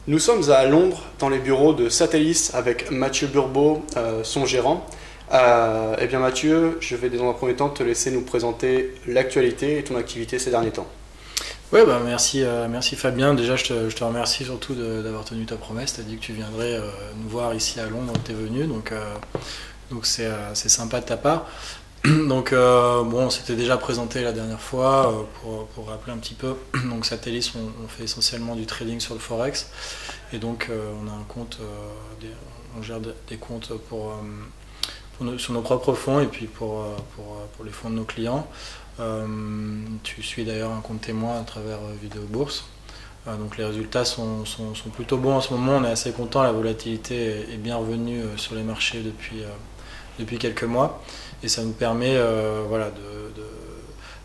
Nous sommes à Londres, dans les bureaux de Satellis, avec Mathieu Burbeau, son gérant. Eh bien Mathieu, je vais dans un premier temps te laisser nous présenter l'actualité et ton activité ces derniers temps. Ouais, bah merci Fabien. Déjà, je te remercie surtout d'avoir tenu ta promesse. Tu as dit que tu viendrais nous voir ici à Londres, tu es venu, donc c'est sympa de ta part. Donc bon, on s'était déjà présenté la dernière fois pour rappeler un petit peu. Donc Satellis, on fait essentiellement du trading sur le forex et donc on a un compte, on gère des comptes sur nos propres fonds et puis pour les fonds de nos clients. Tu suis d'ailleurs un compte témoin à travers Vidéo Bourse. Donc les résultats sont plutôt bons en ce moment. On est assez content. La volatilité est bien revenue sur les marchés depuis quelques mois et ça nous permet voilà,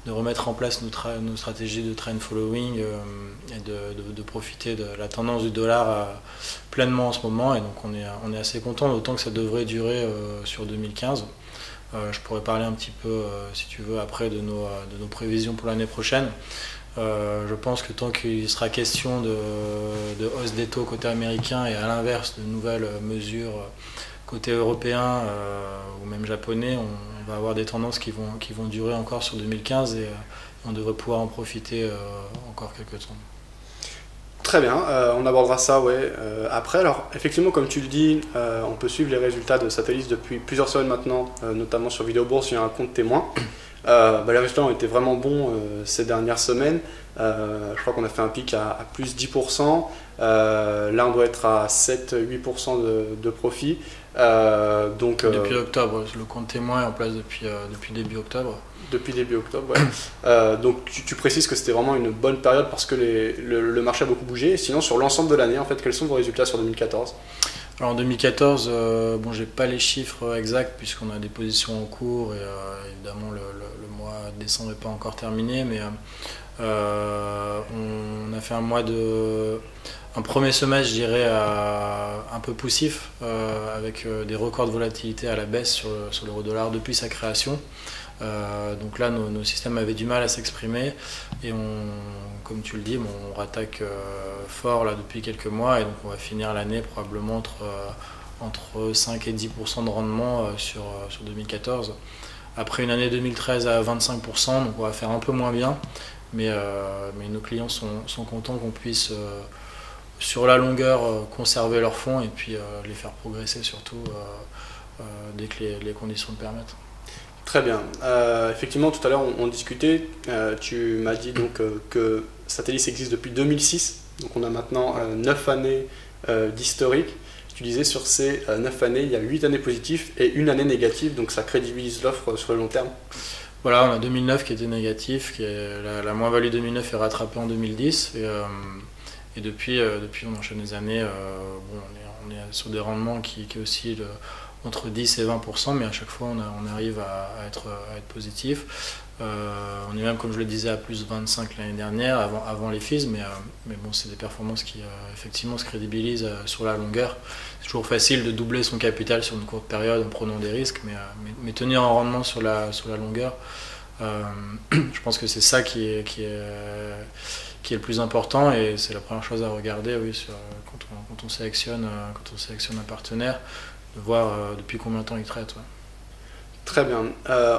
de remettre en place nos stratégies de trend following et de profiter de la tendance du dollar pleinement en ce moment. Et donc on est assez content, d'autant que ça devrait durer sur 2015. Je pourrais parler un petit peu, si tu veux, après de nos prévisions pour l'année prochaine. Je pense que tant qu'il sera question de hausse des taux côté américain et à l'inverse de nouvelles mesures côté européen ou même japonais, on va avoir des tendances qui vont durer encore sur 2015 et on devrait pouvoir en profiter encore quelques temps. Très bien, on abordera ça ouais, après. Alors effectivement, comme tu le dis, on peut suivre les résultats de Satellis depuis plusieurs semaines maintenant, notamment sur Vidéo Bourse, il y a un compte témoin. Les résultats ont été vraiment bons ces dernières semaines. Je crois qu'on a fait un pic à plus 10%. Là, on doit être à 7-8% de profit. Depuis octobre, le compte témoin est en place depuis début octobre. Depuis début octobre, ouais. Donc tu précises que c'était vraiment une bonne période parce que le marché a beaucoup bougé. Sinon, sur l'ensemble de l'année, en fait, quels sont vos résultats sur 2014? Alors en 2014, bon, j'ai pas les chiffres exacts puisqu'on a des positions en cours et évidemment le mois de décembre n'est pas encore terminé, mais on a fait un premier semestre, je dirais, un peu poussif avec des records de volatilité à la baisse sur l'euro-dollar depuis sa création. Donc là, nos systèmes avaient du mal à s'exprimer et comme tu le dis, on rattaque fort là depuis quelques mois et donc on va finir l'année probablement entre 5 et 10% de rendement sur 2014. Après une année 2013 à 25%, donc on va faire un peu moins bien, mais nos clients sont contents qu'on puisse sur la longueur conserver leurs fonds et puis les faire progresser surtout dès que les conditions le permettent. Très bien. Effectivement, tout à l'heure, on discutait. Tu m'as dit donc que Satellis existe depuis 2006. Donc, on a maintenant 9 années d'historique. Tu disais sur ces 9 années, il y a 8 années positives et une année négative. Donc, ça crédibilise l'offre sur le long terme. Voilà, on a 2009 qui était négatif. La moins-value 2009 est rattrapée en 2010. Et depuis, on enchaîne les années. Bon, on est sur des rendements qui oscillent entre 10 et 20%, mais à chaque fois on arrive à être positif. On est même, comme je le disais, à plus 25 l'année dernière, avant les fees, mais bon, c'est des performances qui effectivement se crédibilisent sur la longueur. C'est toujours facile de doubler son capital sur une courte période en prenant des risques, mais tenir un rendement sur la longueur, je pense que c'est ça qui est le plus important et c'est la première chose à regarder oui, quand on sélectionne un partenaire, de voir depuis combien de temps il traite. Ouais. Très bien.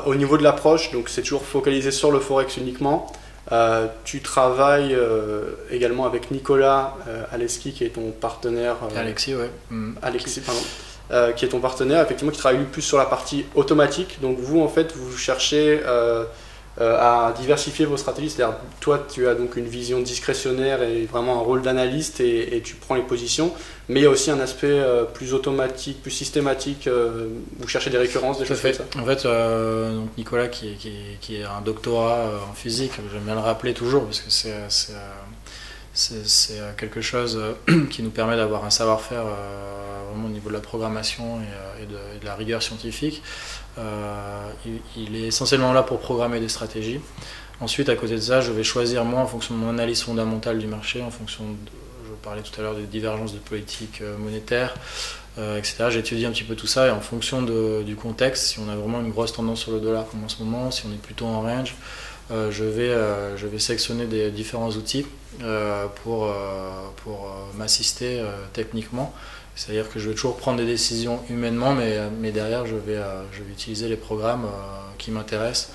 Au niveau de l'approche, donc c'est toujours focalisé sur le forex uniquement. Tu travailles également avec Nicolas Aleski, qui est ton partenaire. Alexis, ouais. Alexis, pardon. Qui est ton partenaire, effectivement, qui travaille plus sur la partie automatique. Donc vous, en fait, vous cherchez à diversifier vos stratégies. C'est-à-dire, toi, tu as donc une vision discrétionnaire et vraiment un rôle d'analyste et tu prends les positions. Mais il y a aussi un aspect plus automatique, plus systématique. Vous cherchez des récurrences, des choses comme ça. En fait, donc Nicolas, qui est un doctorat en physique, j'aime bien le rappeler toujours parce que c'est quelque chose qui nous permet d'avoir un savoir-faire vraiment au niveau de la programmation et de la rigueur scientifique. Il est essentiellement là pour programmer des stratégies. Ensuite, à côté de ça, je vais choisir moi en fonction de mon analyse fondamentale du marché, en fonction je parlais tout à l'heure des divergences de politique monétaire, etc. J'étudie un petit peu tout ça et en fonction du contexte, si on a vraiment une grosse tendance sur le dollar comme en ce moment, si on est plutôt en range, je vais sélectionner des différents outils pour m'assister techniquement. C'est-à-dire que je vais toujours prendre des décisions humainement, mais derrière, je vais utiliser les programmes qui m'intéressent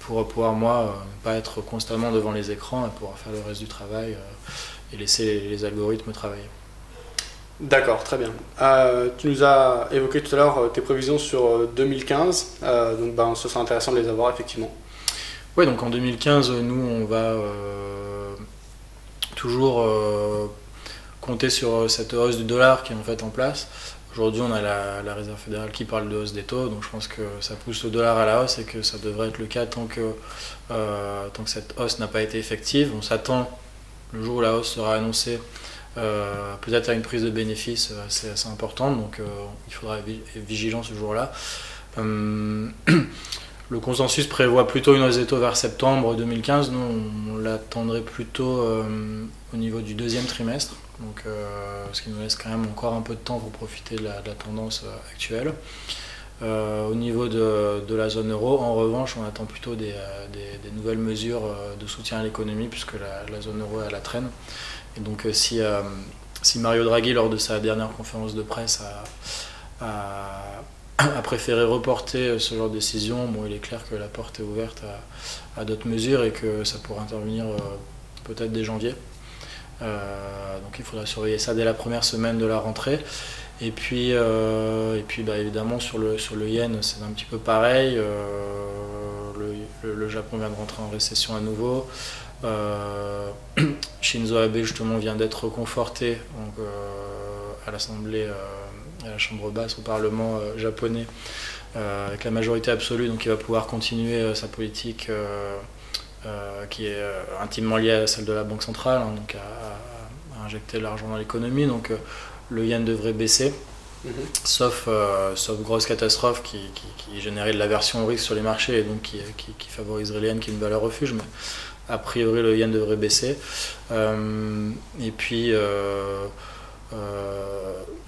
pour pouvoir, moi, ne pas être constamment devant les écrans et pouvoir faire le reste du travail et laisser les algorithmes travailler. D'accord, très bien. Tu nous as évoqué tout à l'heure tes prévisions sur 2015, donc ce sera intéressant de les avoir effectivement. Oui, donc en 2015, nous, on va toujours compter sur cette hausse du dollar qui est en fait en place. Aujourd'hui, on a la Réserve fédérale qui parle de hausse des taux, donc je pense que ça pousse le dollar à la hausse et que ça devrait être le cas tant que cette hausse n'a pas été effective. On s'attend, le jour où la hausse sera annoncée, peut-être à une prise de bénéfice assez importante, donc il faudra être vigilant ce jour-là. Le consensus prévoit plutôt une hausse des taux vers septembre 2015. Nous, on l'attendrait plutôt au niveau du deuxième trimestre, donc, ce qui nous laisse quand même encore un peu de temps pour profiter de la tendance actuelle. Au niveau de la zone euro, en revanche, on attend plutôt des nouvelles mesures de soutien à l'économie, puisque la zone euro est à la traîne. Et donc si Mario Draghi, lors de sa dernière conférence de presse, a préféré reporter ce genre de décision, bon, il est clair que la porte est ouverte à d'autres mesures et que ça pourra intervenir peut-être dès janvier. Donc il faudra surveiller ça dès la première semaine de la rentrée. Et puis évidemment sur le yen, c'est un petit peu pareil. Le Japon vient de rentrer en récession à nouveau. Shinzo Abe justement vient d'être conforté donc, à l'Assemblée, à la Chambre basse au Parlement japonais avec la majorité absolue, donc il va pouvoir continuer sa politique qui est intimement liée à celle de la Banque centrale, hein, donc à injecter de l'argent dans l'économie. Donc le yen devrait baisser, sauf grosse catastrophe qui générait de l'aversion au risque sur les marchés et donc qui favoriserait le yen qui est une valeur refuge. Mais a priori, le yen devrait baisser. Et puis,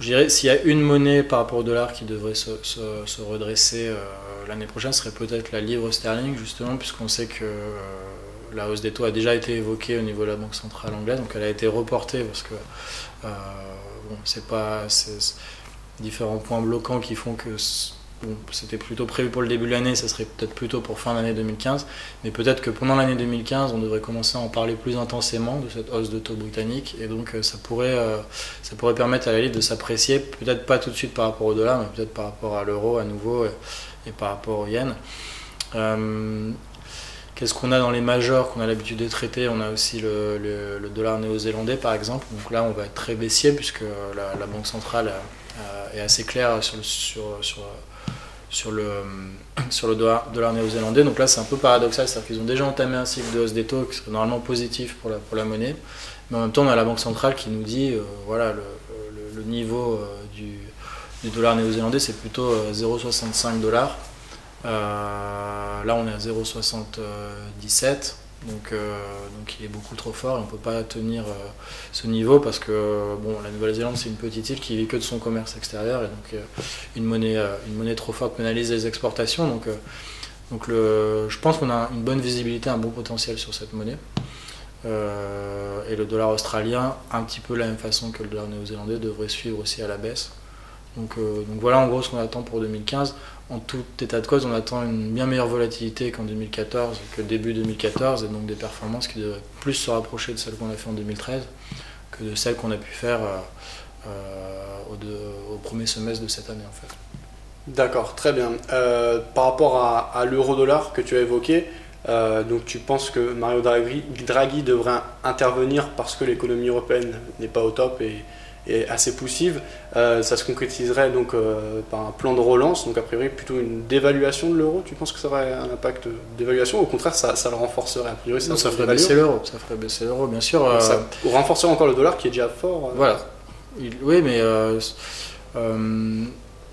je dirais, s'il y a une monnaie par rapport au dollar qui devrait se redresser l'année prochaine, ce serait peut-être la livre sterling, justement, puisqu'on sait que la hausse des taux a déjà été évoquée au niveau de la Banque centrale anglaise, donc elle a été reportée parce que c'est différents points bloquants qui font que c'était plutôt prévu pour le début de l'année, ça serait peut-être plutôt pour fin d'année 2015, mais peut-être que pendant l'année 2015, on devrait commencer à en parler plus intensément de cette hausse de taux britannique, et donc ça pourrait permettre à la livre de s'apprécier, peut-être pas tout de suite par rapport au dollar, mais peut-être par rapport à l'euro à nouveau et par rapport au yen. Qu'est-ce qu'on a dans les majors qu'on a l'habitude de traiter? On a aussi le dollar néo-zélandais par exemple, donc là on va être très baissier puisque la Banque centrale est assez claire sur le dollar néo-zélandais. Donc là c'est un peu paradoxal, c'est-à-dire qu'ils ont déjà entamé un cycle de hausse des taux qui serait normalement positif pour la monnaie, mais en même temps on a la Banque centrale qui nous dit voilà, le niveau du dollar néo-zélandais c'est plutôt 0,65 $. Là on est à 0,77, donc il est beaucoup trop fort et on ne peut pas tenir ce niveau parce que bon, la Nouvelle-Zélande c'est une petite île qui vit que de son commerce extérieur et donc une monnaie trop forte pénalise les exportations, donc je pense qu'on a une bonne visibilité, un bon potentiel sur cette monnaie. Et le dollar australien, un petit peu de la même façon que le dollar néo-zélandais, devrait suivre aussi à la baisse. Donc voilà en gros ce qu'on attend pour 2015. En tout état de cause, on attend une bien meilleure volatilité qu'en 2014, que début 2014, et donc des performances qui devraient plus se rapprocher de celles qu'on a fait en 2013 que de celles qu'on a pu faire au premier semestre de cette année en fait. D'accord, très bien. Par rapport à l'euro-dollar que tu as évoqué, donc tu penses que Mario Draghi devrait intervenir parce que l'économie européenne n'est pas au top et assez poussive, ça se concrétiserait donc par un plan de relance, donc a priori plutôt une dévaluation de l'euro. Tu penses que ça aurait un impact de dévaluation ou au contraire ça le renforcerait? A priori ça ferait baisser l'euro, bien sûr. Ça renforcerait encore le dollar qui est déjà fort. Voilà. Oui, mais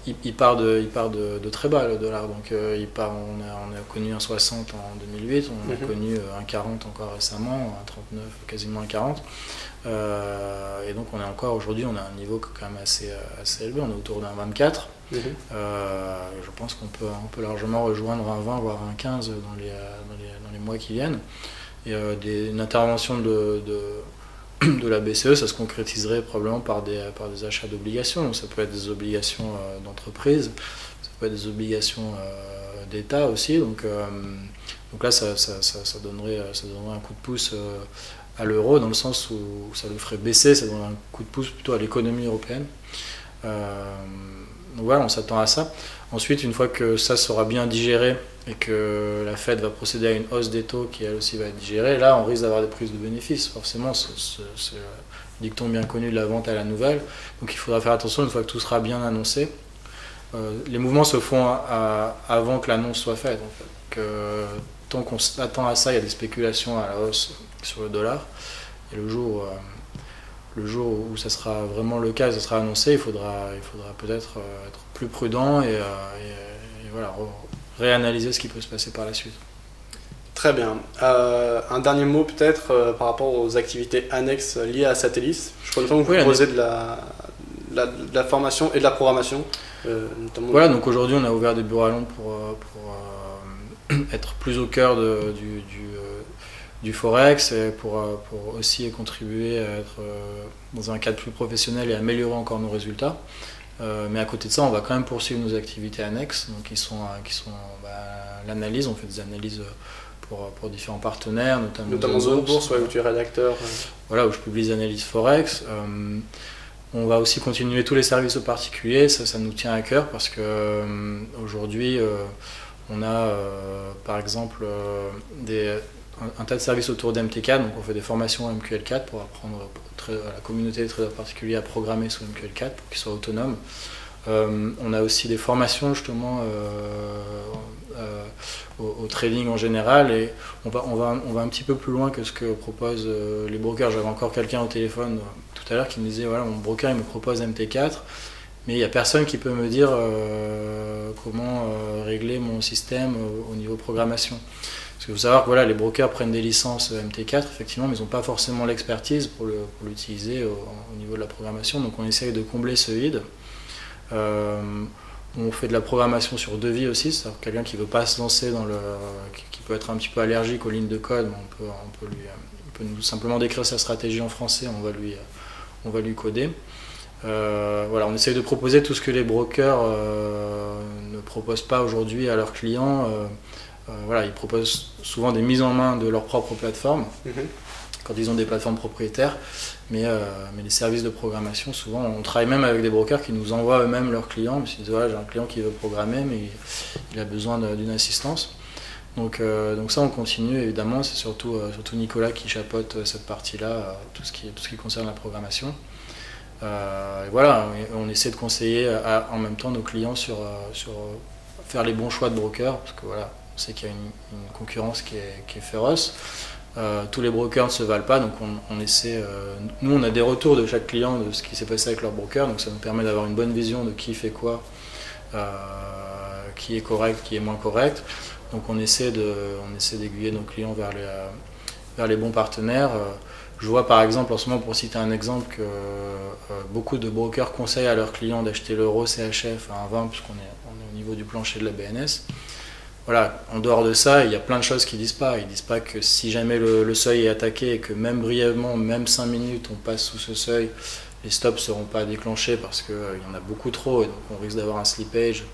il part de très bas le dollar, donc on a connu un 60 en 2008, on a connu un 40 encore récemment, un 39, quasiment un 40. Et donc on est encore aujourd'hui, on a un niveau quand même assez élevé, on est autour d'un 24. Je pense qu'on peut largement rejoindre un 20 voire un 15 dans les mois qui viennent. Et une intervention de la BCE, ça se concrétiserait probablement par des achats d'obligations. Donc ça peut être des obligations d'entreprise, ça peut être des obligations d'État aussi. Donc là, ça donnerait un coup de pouce à l'euro, dans le sens où ça le ferait baisser, ça donnerait un coup de pouce plutôt à l'économie européenne. Donc voilà, on s'attend à ça. Ensuite, une fois que ça sera bien digéré et que la Fed va procéder à une hausse des taux qui elle aussi va être digérée, là on risque d'avoir des prises de bénéfices. Forcément, c'est le dicton bien connu de la vente à la nouvelle. Donc il faudra faire attention une fois que tout sera bien annoncé. Les mouvements se font avant que l'annonce soit faite. En fait. Tant qu'on s'attend à ça, il y a des spéculations à la hausse sur le dollar. Et le jour où ça sera vraiment le cas, ça sera annoncé, il faudra peut-être être plus prudent et voilà, réanalyser ce qui peut se passer par la suite. Très bien. Un dernier mot peut-être par rapport aux activités annexes liées à Satellis. Je crois notamment que vous proposez de la formation et de la programmation. Notamment voilà, donc aujourd'hui on a ouvert des bureaux à Londres pour être plus au cœur du Forex et pour aussi contribuer à être dans un cadre plus professionnel et améliorer encore nos résultats. Mais à côté de ça, on va quand même poursuivre nos activités annexes, donc qui sont l'analyse. On fait des analyses pour différents partenaires, notamment Zone Bourse, où tu es rédacteur. Voilà, où je publie des analyses Forex. On va aussi continuer tous les services aux particuliers, ça nous tient à cœur parce que aujourd'hui, on a par exemple un tas de services autour d'MT4, donc on fait des formations à MQL4 pour apprendre à la communauté des traders particuliers à programmer sous MQL4 pour qu'ils soient autonomes. On a aussi des formations justement au trading en général et on va un petit peu plus loin que ce que proposent les brokers. J'avais encore quelqu'un au téléphone tout à l'heure qui me disait voilà, mon broker il me propose MT4 mais il n'y a personne qui peut me dire comment régler mon système au niveau programmation. Parce qu'il faut savoir que voilà, les brokers prennent des licences MT4 effectivement mais ils n'ont pas forcément l'expertise pour l'utiliser au niveau de la programmation, donc on essaye de combler ce vide. On fait de la programmation sur devis aussi, c'est-à-dire quelqu'un qui ne veut pas se lancer qui peut être un petit peu allergique aux lignes de code, mais il peut nous simplement décrire sa stratégie en français, on va lui coder. Voilà, on essaye de proposer tout ce que les brokers ne proposent pas aujourd'hui à leurs clients. Voilà, ils proposent souvent des mises en main de leur propre plateforme. Quand ils ont des plateformes propriétaires, mais les services de programmation, souvent, on travaille même avec des brokers qui nous envoient eux-mêmes leurs clients, parce qu'ils disent voilà, j'ai un client qui veut programmer, mais il a besoin d'une assistance. Donc ça, on continue, évidemment, c'est surtout Nicolas qui chapeaute cette partie-là, tout ce qui concerne la programmation. Et voilà, on essaie de conseiller en même temps nos clients sur faire les bons choix de brokers, parce que voilà, on sait qu'il y a une concurrence qui est féroce. Tous les brokers ne se valent pas, donc on essaie. Nous, on a des retours de chaque client de ce qui s'est passé avec leur broker, donc ça nous permet d'avoir une bonne vision de qui fait quoi, qui est correct, qui est moins correct. Donc on essaie d'aiguiller nos clients vers les bons partenaires. Je vois par exemple en ce moment, pour citer un exemple, que beaucoup de brokers conseillent à leurs clients d'acheter l'euro CHF à 1,20 puisqu'on est au niveau du plancher de la BNS. Voilà, en dehors de ça, il y a plein de choses qu'ils disent pas. Ils disent pas que si jamais le seuil est attaqué et que même brièvement, même 5 minutes, on passe sous ce seuil, les stops ne seront pas déclenchés parce qu'il y en a beaucoup trop et donc on risque d'avoir un slippage.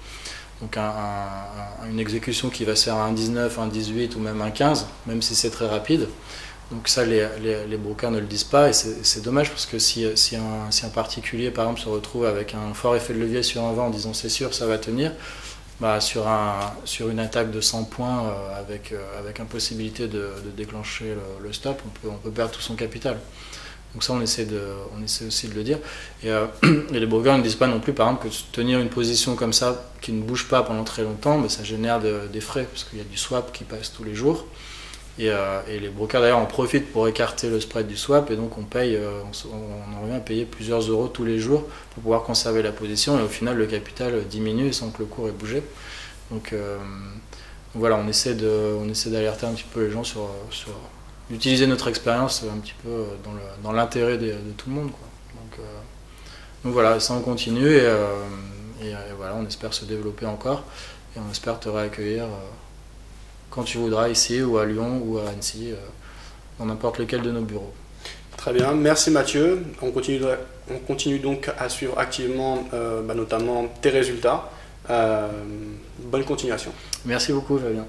Donc une exécution qui va se faire à 1,19, 1,18 ou même 1,15, même si c'est très rapide. Donc ça, les brokers ne le disent pas et c'est dommage parce que si un particulier, par exemple, se retrouve avec un fort effet de levier sur un 20 en disant c'est sûr, ça va tenir, sur une attaque de 100 points avec impossibilité de déclencher le stop, on peut perdre tout son capital. Donc ça, on essaie aussi de le dire. Et les brokers ne disent pas non plus, par exemple, que tenir une position comme ça, qui ne bouge pas pendant très longtemps, ça génère des frais, parce qu'il y a du swap qui passe tous les jours. Et les brokers d'ailleurs en profitent pour écarter le spread du swap, et donc on en revient à payer plusieurs euros tous les jours pour pouvoir conserver la position, et au final le capital diminue sans que le cours ait bougé. Donc voilà, on essaie d'alerter un petit peu les gens sur d'utiliser notre expérience un petit peu dans l'intérêt de tout le monde, quoi. Donc voilà, ça on continue et voilà, on espère se développer encore et on espère te réaccueillir quand tu voudras ici ou à Lyon ou à Annecy, dans n'importe lequel de nos bureaux. Très bien, merci Mathieu. On continue donc à suivre activement notamment tes résultats. Bonne continuation. Merci beaucoup Fabien.